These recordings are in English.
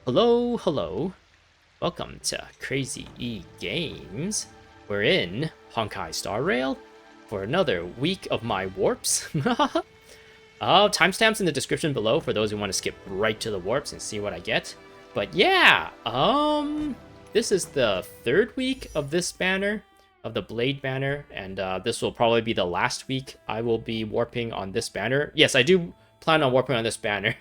Hello, hello. Welcome to Crazy E Games. We're in Honkai Star Rail for another week of my warps. Timestamps in the description below for those who want to skip right to the warps and see what I get. But yeah, this is the third week of this banner, of the Blade banner, and this will probably be the last week I will be warping on this banner. Yes, I do plan on warping on this banner.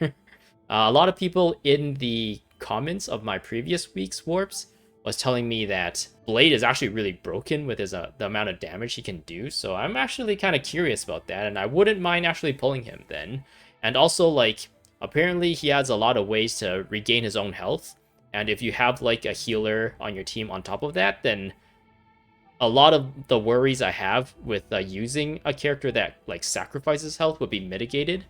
A lot of people in the comments of my previous week's warps was telling me that Blade is actually really broken with his the amount of damage he can do. So I'm actually kind of curious about that, and I wouldn't mind actually pulling him then. And also, like, apparently he has a lot of ways to regain his own health. And if you have like a healer on your team on top of that, then a lot of the worries I have with using a character that like sacrifices health would be mitigated.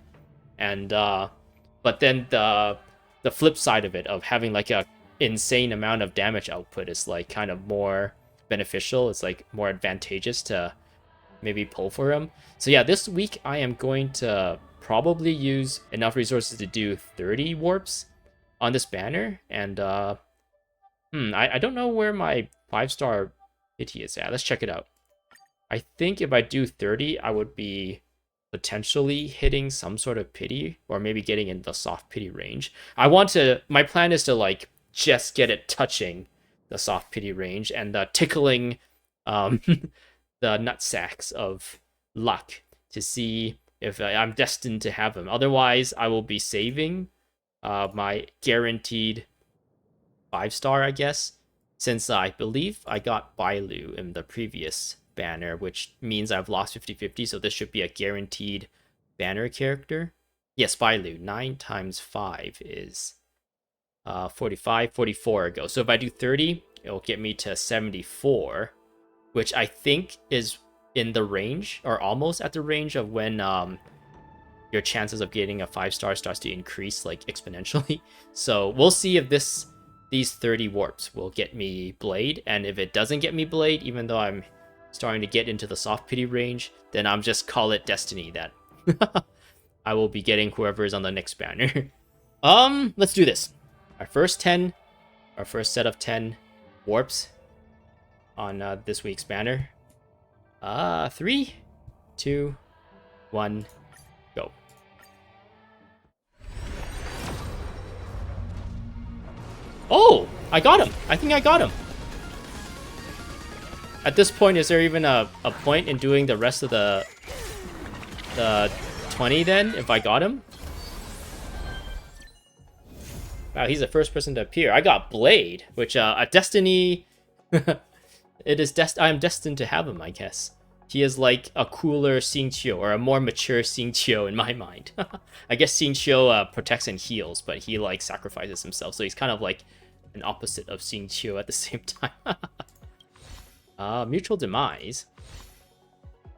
And but then the flip side of it, of having like a insane amount of damage output, is like kind of more beneficial. It's like more advantageous to maybe pull for him. So yeah, this week I am going to probably use enough resources to do 30 warps on this banner. And I don't know where my 5-star pity is at. Let's check it out. I think if I do 30, I would be potentially hitting some sort of pity, or maybe getting in the soft pity range. My plan is to like just get it touching the soft pity range and tickling the nut sacks of luck to see if I'm destined to have them. Otherwise, I will be saving my guaranteed 5-star, I guess, since I believe I got Bailu in the previous banner, which means I've lost 50-50, so this should be a guaranteed banner character. Yes, Bailu, 9 times 5 is 45, 44 ago. So if I do 30, it'll get me to 74, which I think is in the range, or almost at the range, of when your chances of getting a 5-star starts to increase like exponentially. So we'll see if these 30 warps will get me Blade, and if it doesn't get me Blade, even though I'm starting to get into the soft pity range, then I'm just call it destiny that I will be getting whoever is on the next banner. Let's do this. Our first set of 10 warps on this week's banner. 3, 2, 1, go. Oh, I got him. I think I got him. At this point, is there even a point in doing the rest of the 20 then, if I got him? Wow, he's the first person to appear. I got Blade, which a Destiny... I am destined to have him, I guess. He is like a cooler Xingqiu, or a more mature Xingqiu in my mind. I guess Xingqiu protects and heals, but he like sacrifices himself, so he's kind of like an opposite of Xingqiu at the same time. Mutual Demise,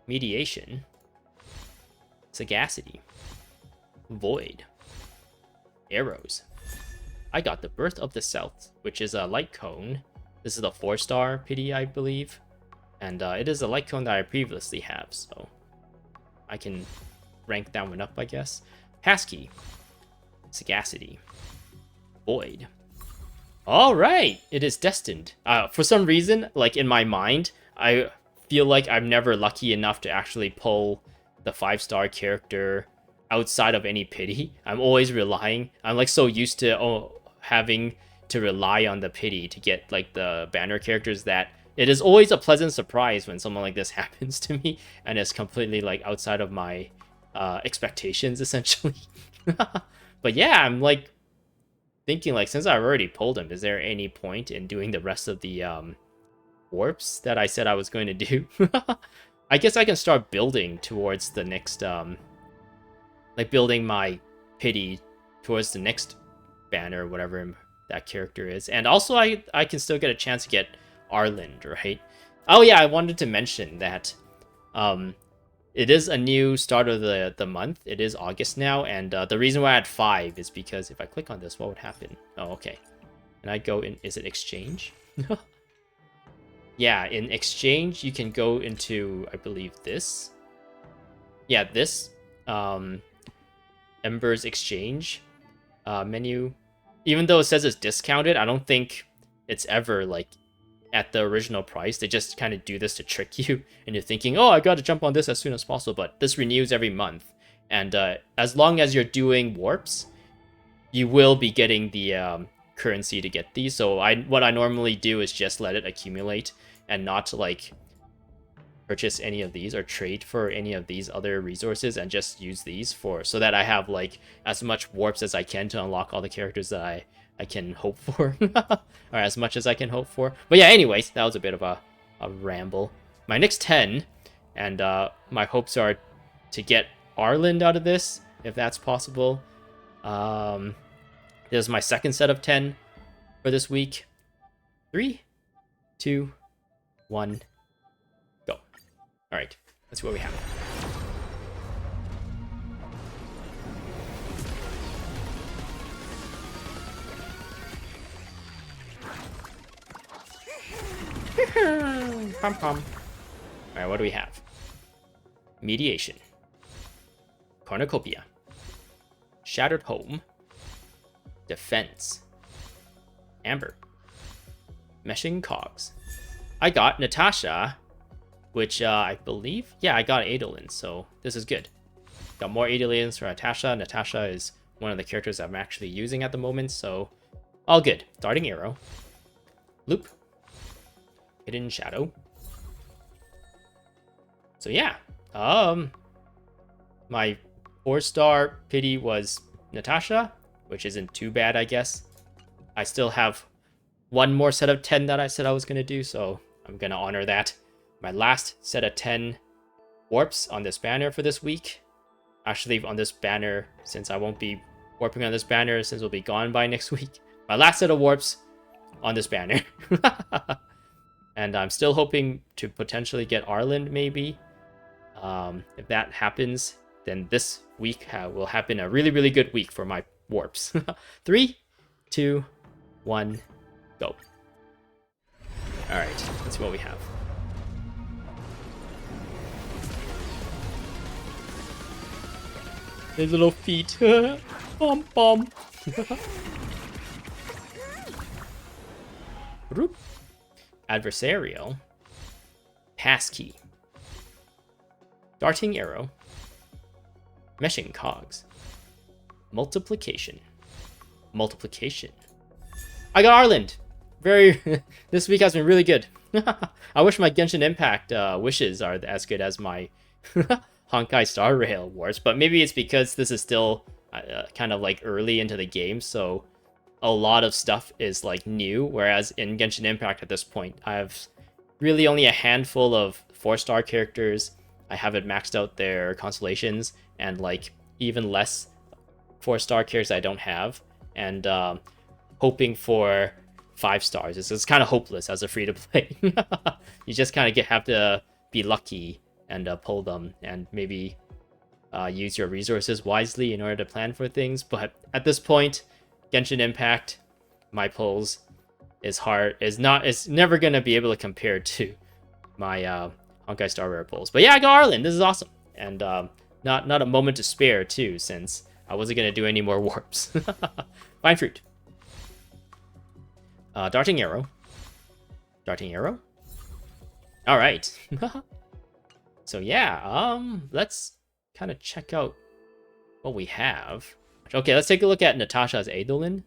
Mediation, Sagacity, Void, Arrows. I got the Birth of the South, which is a light cone. This is the 4-star pity, I believe. And it is a light cone that I previously have, so I can rank that one up, I guess. Passkey, Sagacity, Void. All right, it is destined. For some reason, like in my mind, I feel like I'm never lucky enough to actually pull the 5-star character outside of any pity. I'm always relying. I'm like so used to having to rely on the pity to get like the banner characters that it is always a pleasant surprise when something like this happens to me, and it's completely like outside of my expectations, essentially. But yeah, I'm like thinking, like, since I've already pulled him, is there any point in doing the rest of the warps that I said I was going to do? I guess I can start building towards the next, like building my pity towards the next banner, whatever that character is. And also I can still get a chance to get Arland, right? Oh yeah, I wanted to mention that it is a new start of the month. It is August now, and the reason why I had 5 is because if I click on this, what would happen? Oh, okay. And I go in, is it exchange? Yeah, in exchange, you can go into, I believe, this. Yeah, this Ember's exchange menu. even though it says it's discounted, I don't think it's ever like at the original price. They just kind of do this to trick you into thinking, oh, I got to jump on this as soon as possible. But this renews every month, and as long as you're doing warps, you will be getting the currency to get these. So what I normally do is just let it accumulate and not like purchase any of these or trade for any of these other resources, and just use these so that I have like as much warps as I can to unlock all the characters that I can hope for. Or as much as I can hope for. But yeah, anyways, that was a bit of a ramble. My next 10, and my hopes are to get Arland out of this, if that's possible. This is my second set of 10 for this week. 3, 2, 1, go. Alright, let's see what we have. Pom pom. Alright, what do we have? Mediation. Cornucopia. Shattered Home. Defense. Amber. Meshing Cogs. I got Natasha, which I believe, yeah, I got Adolin, so this is good. Got more Adolins for Natasha. Natasha is one of the characters I'm actually using at the moment, so all good. Darting Arrow. Loop. Hidden Shadow. So yeah, my 4-star pity was Natasha, which isn't too bad, I guess. I still have one more set of 10 that I said I was going to do, so I'm going to honor that. My last set of 10 warps on this banner for this week. Actually, on this banner, since I won't be warping on this banner, since we'll be gone by next week. My last set of warps on this banner. And I'm still hoping to potentially get Arland, maybe. If that happens, then this week will happen a really, really good week for my warps. 3, 2, 1, go. Alright, let's see what we have. His little feet. Bum bum. Adversarial. Passkey. Darting Arrow. Meshing Cogs. Multiplication. Multiplication. I got Arland! Very... this week has been really good. I wish my Genshin Impact wishes are as good as my Honkai Star Rail Wars, but maybe it's because this is still kind of like early into the game, so a lot of stuff is like new, whereas in Genshin Impact at this point, I have really only a handful of 4-star characters. I haven't maxed out their constellations, and like even less 4-star characters I don't have, and hoping for 5 stars. It's kind of hopeless as a free-to-play. You just kind of have to be lucky and pull them, and maybe use your resources wisely in order to plan for things. But at this point, Genshin Impact, my pulls is never gonna be able to compare to my Honkai Star Rare pulls. But yeah, I got Arland. This is awesome, and not a moment to spare too, since I wasn't gonna do any more warps. Fine Fruit. Darting Arrow. Darting Arrow. All right. So yeah, let's kind of check out what we have. Okay, let's take a look at Natasha's Adolin.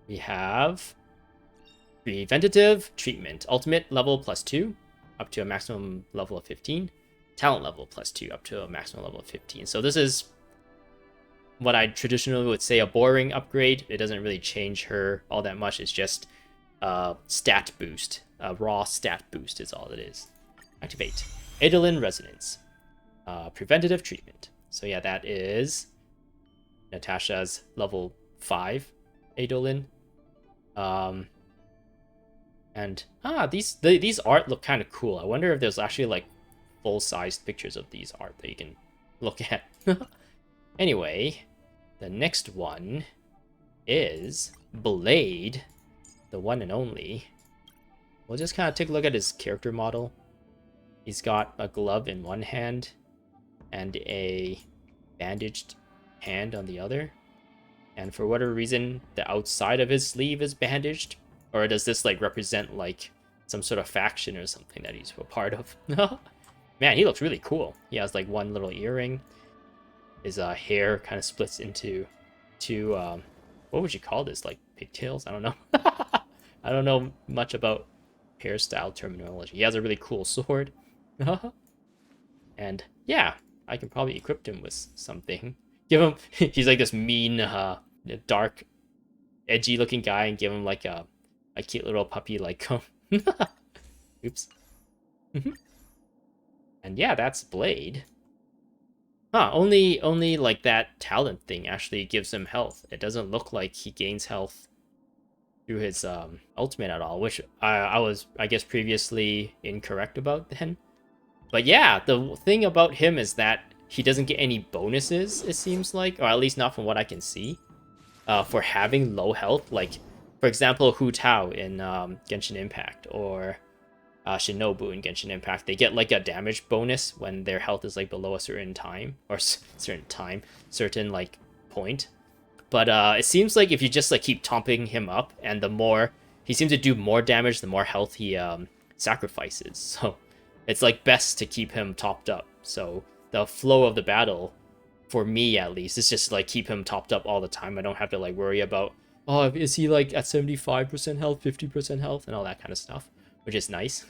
We have Preventative Treatment. Ultimate level +2, up to a maximum level of 15. Talent level +2, up to a maximum level of 15. So this is what I traditionally would say a boring upgrade. It doesn't really change her all that much. It's just stat boost. A raw stat boost is all it is. Activate. Adolin Resonance. Preventative Treatment. So yeah, that is Natasha's level 5 Adolin. And these art look kind of cool. I wonder if there's actually like full-sized pictures of these art that you can look at. Anyway, the next one is Blade, the one and only. We'll just kind of take a look at his character model. He's got a glove in one hand and a bandaged hand on the other. And for whatever reason, the outside of his sleeve is bandaged. Or does this like represent like some sort of faction or something that he's a part of? Man, he looks really cool. He has like one little earring. His hair kind of splits into two, what would you call this? Like pigtails? I don't know. I don't know much about hairstyle terminology. He has a really cool sword. And yeah, I can probably equip him with something. Give him, he's like this mean, dark, edgy looking guy, and give him like a cute little puppy like oops. And yeah, that's Blade. Huh, only like that talent thing actually gives him health. It doesn't look like he gains health through his ultimate at all, which I was, I guess, previously incorrect about then. But yeah, the thing about him is that he doesn't get any bonuses, it seems like, or at least not from what I can see, for having low health. Like, for example, Hu Tao in Genshin Impact, or Shinobu in Genshin Impact, they get like a damage bonus when their health is like below a certain time, or certain like point. But it seems like if you just like keep topping him up, and the more he seems to do more damage, the more health he sacrifices. So it's like best to keep him topped up. So the flow of the battle, for me at least, is just like keep him topped up all the time. I don't have to like worry about, oh, is he like at 75% health, 50% health, and all that kind of stuff, which is nice.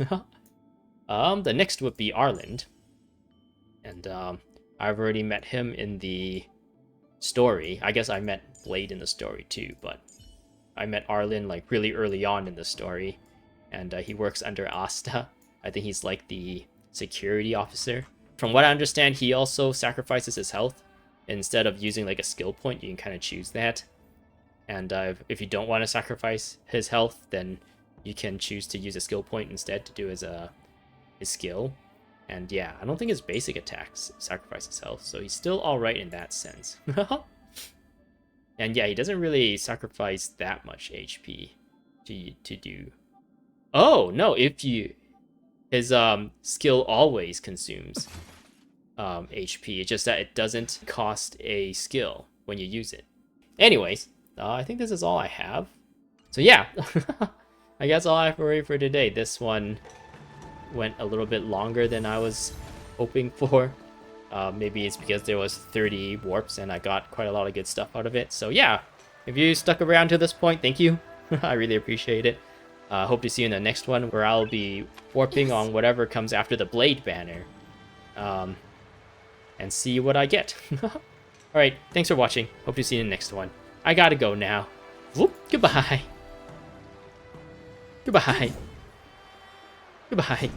The next would be Arland. And I've already met him in the story. I guess I met Blade in the story too, but I met Arland like really early on in the story. And he works under Asta. I think he's like the security officer. From what I understand, he also sacrifices his health. Instead of using like a skill point, you can kind of choose that. And if you don't want to sacrifice his health, then you can choose to use a skill point instead to do his skill. And yeah, I don't think his basic attacks sacrifice his health, so he's still alright in that sense. And yeah, he doesn't really sacrifice that much HP to do. Oh, no, if you... His skill always consumes HP. It's just that it doesn't cost a skill when you use it. Anyways, I think this is all I have. So yeah, I guess all I have for today. This one went a little bit longer than I was hoping for. Maybe it's because there was 30 warps and I got quite a lot of good stuff out of it. So yeah, if you stuck around to this point, thank you. I really appreciate it. Hope to see you in the next one, where I'll be warping on whatever comes after the Blade banner. And see what I get. Alright, thanks for watching. Hope to see you in the next one. I gotta go now. Whoop, goodbye. Goodbye. Goodbye.